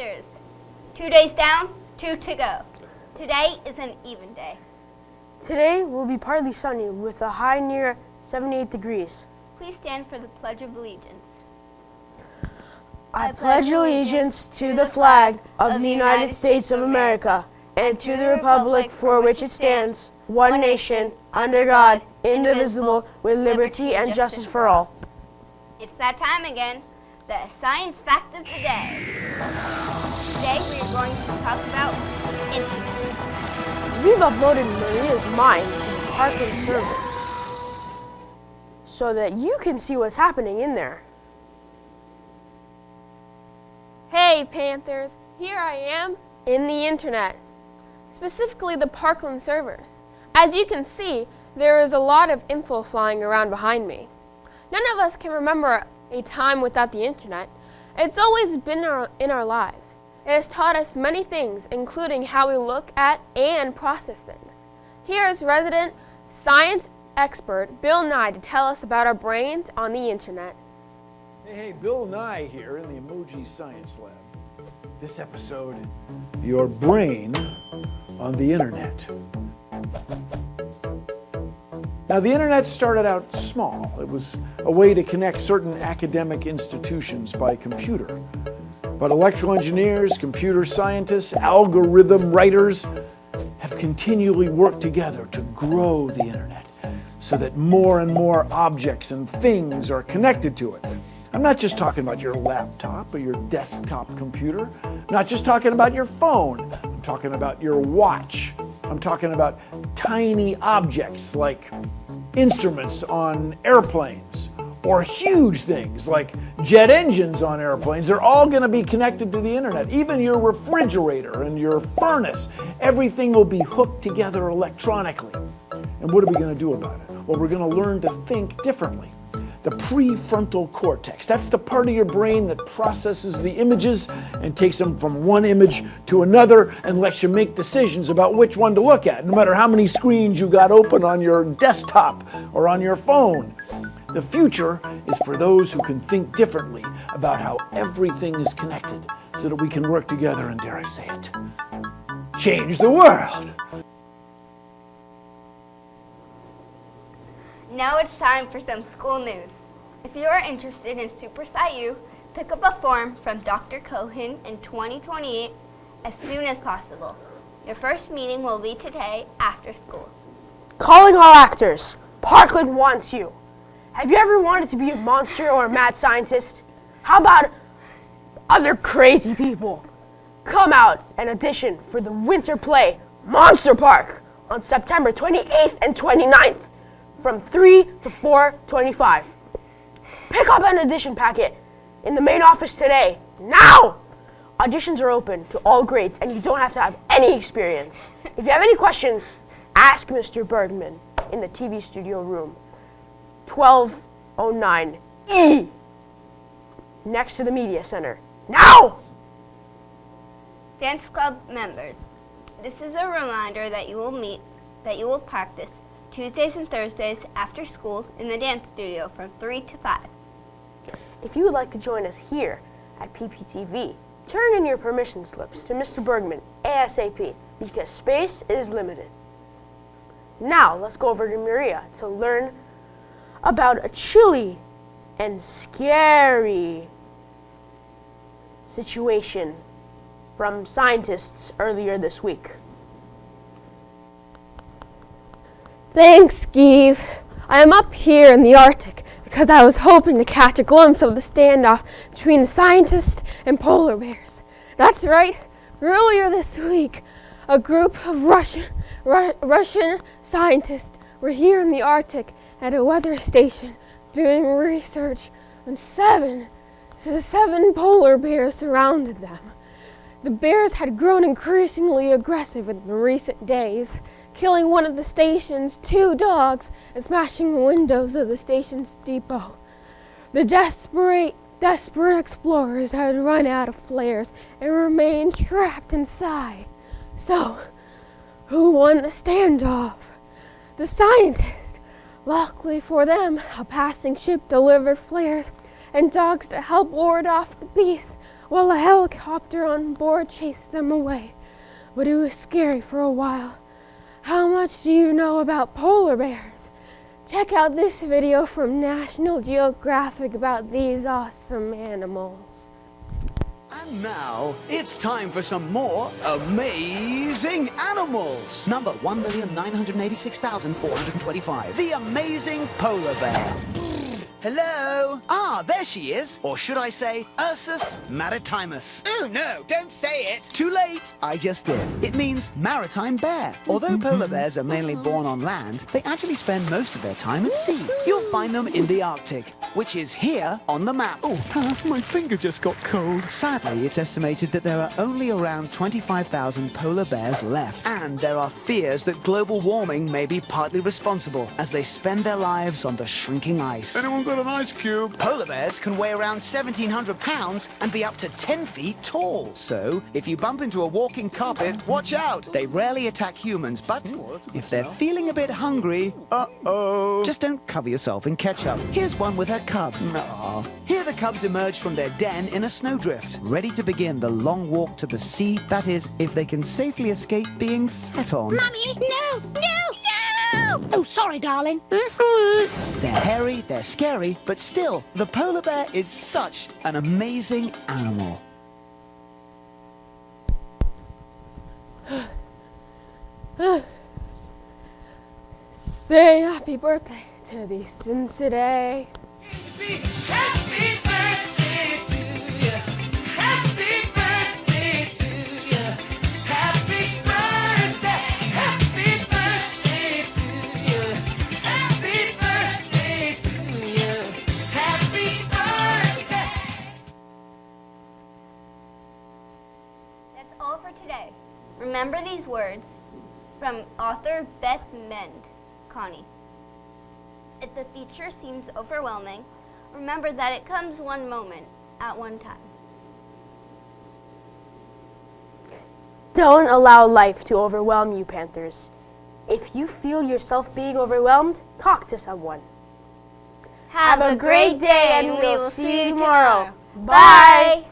Panthers. 2 days down, 2 to go. Today is an even day. Today will be partly sunny with a high near 78 degrees. Please stand for the Pledge of Allegiance. I pledge allegiance to the flag of the United States of America and to the republic for which it stands, one nation, under God, indivisible, with liberty and justice for all. It's that time again, the science fact of the day. Today we are going to talk about internet. We've uploaded Maria's mind to the Parkland server so that you can see what's happening in there. Hey Panthers, here I am in the internet, specifically the Parkland servers. As you can see, there is a lot of info flying around behind me. None of us can remember a time without the internet. It's always been in our lives. It has taught us many things, including how we look at and process things. Here is resident science expert Bill Nye to tell us about our brains on the internet. Hey, Bill Nye here in the Emoji Science Lab. This episode, your brain on the internet. Now, the internet started out small. It was a way to connect certain academic institutions by computer. But electrical engineers, computer scientists, algorithm writers have continually worked together to grow the internet so that more and more objects and things are connected to it. I'm not just talking about your laptop or your desktop computer. I'm not just talking about your phone. I'm talking about your watch. I'm talking about tiny objects like instruments on airplanes or huge things like jet engines on airplanes. They're all going to be connected to the internet. Even your refrigerator and your furnace, everything will be hooked together electronically. And what are we going to do about it? Well, we're going to learn to think differently. The prefrontal cortex, that's the part of your brain that processes the images and takes them from one image to another and lets you make decisions about which one to look at, no matter how many screens you got open on your desktop or on your phone. The future is for those who can think differently about how everything is connected so that we can work together and, dare I say it, change the world. Now it's time for some school news. If you are interested in Super Sci-U, pick up a form from Dr. Cohen in 2028 as soon as possible. Your first meeting will be today after school. Calling all actors, Parkland wants you. Have you ever wanted to be a monster or a mad scientist? How about other crazy people? Come out and audition for the winter play Monster Park on September 28th and 29th. From 3 to 4:25. Pick up an audition packet in the main office today. Now! Auditions are open to all grades and you don't have to have any experience. If you have any questions, ask Mr. Bergman in the TV studio room. 1209E. Next to the media center. Now! Dance club members, this is a reminder that you will practice Tuesdays and Thursdays after school in the dance studio from 3 to 5. If you would like to join us here at PPTV, turn in your permission slips to Mr. Bergman ASAP because space is limited. Now let's go over to Maria to learn about a chilly and scary situation from scientists earlier this week. Thanks, Skeeve. I am up here in the Arctic because I was hoping to catch a glimpse of the standoff between the scientists and polar bears. That's right. Earlier this week, a group of Russian scientists were here in the Arctic at a weather station doing research on seven polar bears surrounded them. The bears had grown increasingly aggressive in the recent days, killing one of the station's 2 dogs and smashing the windows of the station's depot. The desperate explorers had run out of flares and remained trapped inside. So, who won the standoff? The scientists. Luckily for them, a passing ship delivered flares and dogs to help ward off the beasts, while a helicopter on board chased them away. But it was scary for a while. How much do you know about polar bears? Check out this video from National Geographic about these awesome animals. And now, it's time for some more amazing animals. Number 1,986,425. The amazing polar bear. Hello? Ah, there she is. Or should I say, Ursus maritimus. Oh no, don't say it. Too late. I just did. It means maritime bear. Although polar bears are mainly born on land, they actually spend most of their time at sea. You'll find them in the Arctic, which is here on the map. Oh, my finger just got cold. Sadly, it's estimated that there are only around 25,000 polar bears left. And there are fears that global warming may be partly responsible as they spend their lives on the shrinking ice. Anyone got an ice cube? Polar bears can weigh around 1,700 pounds and be up to 10 feet tall. So, if you bump into a walking carpet, watch out. They rarely attack humans, but if they're feeling a bit hungry, just don't cover yourself in ketchup. Here's one with her cub. Aww. Here the cubs emerge from their den in a snowdrift, ready to begin the long walk to the sea. That is, if they can safely escape being sat on. Mummy, no, no, no! Oh, sorry, darling. They're hairy, they're scary, but still, the polar bear is such an amazing animal. Say happy birthday to the Easton today. Happy birthday to you. Happy birthday to you. Happy birthday. Happy birthday to you. Happy birthday to you. Happy birthday. That's all for today. Remember these words from author Beth Mend, Connie. If the future seems overwhelming, remember that it comes one moment at one time. Don't allow life to overwhelm you, Panthers. If you feel yourself being overwhelmed, talk to someone. Have a great day, and we will see you tomorrow. Bye. Bye.